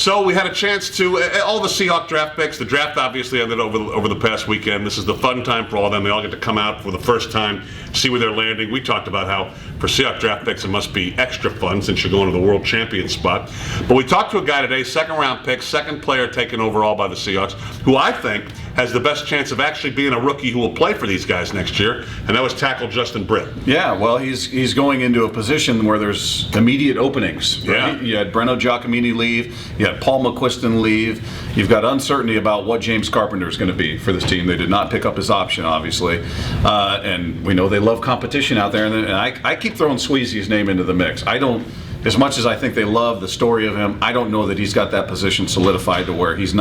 So we had a chance to, all the Seahawks draft picks, the draft obviously ended over the past weekend. This is the fun time for all of them. They all get to come out for the first time, see where they're landing. We talked about how for Seahawks draft picks it must be extra fun since you're going to the world champion spot. But we talked to a guy today, second round pick, second player taken overall by the Seahawks, who I think has the best chance of actually being a rookie who will play for these guys next year, and that was tackle Justin Britt. Yeah, well, he's going into a position where there's immediate openings. Right? Yeah. You had Breno Giacomini leave, you had Paul McQuiston leave, you've got uncertainty about what James Carpenter is going to be for this team. They did not pick up his option, obviously, and we know they love competition out there, and I keep throwing Sweezy's name into the mix. As much as I think they love the story of him, I don't know that he's got that position solidified to where he's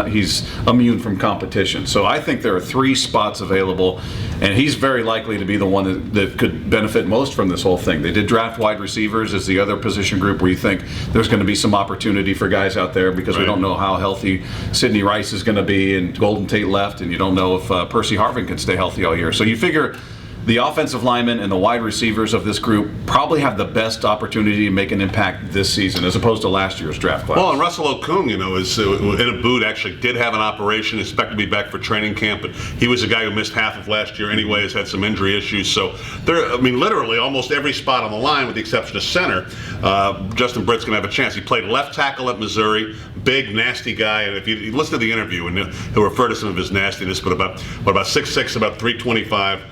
immune from competition. So I think there are 3 spots available, and he's very likely to be the one that could benefit most from this whole thing. They did draft wide receivers as the other position group where you think there's going to be some opportunity for guys out there because we don't know how healthy Sidney Rice is going to be, and Golden Tate left, and you don't know if Percy Harvin can stay healthy all year. So you figure the offensive linemen and the wide receivers of this group probably have the best opportunity to make an impact this season as opposed to last year's draft class. Well, and Russell Okung, is in a boot, actually did have an operation, expected to be back for training camp, but he was a guy who missed half of last year anyway, has had some injury issues. So literally almost every spot on the line with the exception of center, Justin Britt's going to have a chance. He played left tackle at Missouri, big, nasty guy, and if you listen to the interview, and he'll refer to some of his nastiness, but about 6'6", about 325.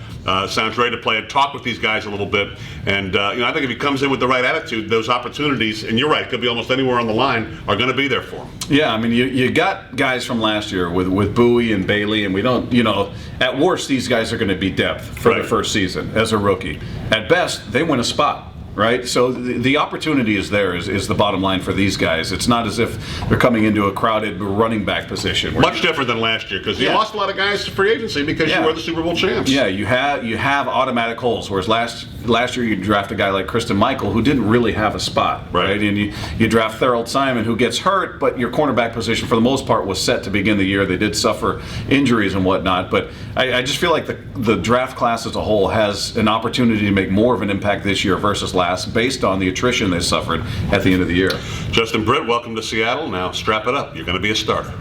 Sounds ready to play and talk with these guys a little bit. And, I think if he comes in with the right attitude, those opportunities, and you're right, could be almost anywhere on the line, are going to be there for him. Yeah, you got guys from last year with Bowie and Bailey, and we don't, at worst, these guys are going to be depth for their first season as a rookie. At best, they win a spot. Right, so the opportunity is there. Is the bottom line for these guys? It's not as if they're coming into a crowded running back position. Much different than last year because you lost a lot of guys to free agency because you were the Super Bowl champs. Yeah, you have automatic holes. Whereas last year you draft a guy like Christian Michael who didn't really have a spot, right? And you draft Thurl Simon who gets hurt, but your cornerback position for the most part was set to begin the year. They did suffer injuries and whatnot, but I just feel like the draft class as a whole has an opportunity to make more of an impact this year versus last, based on the attrition they suffered at the end of the year. Justin Britt, welcome to Seattle. Now strap it up. You're going to be a starter.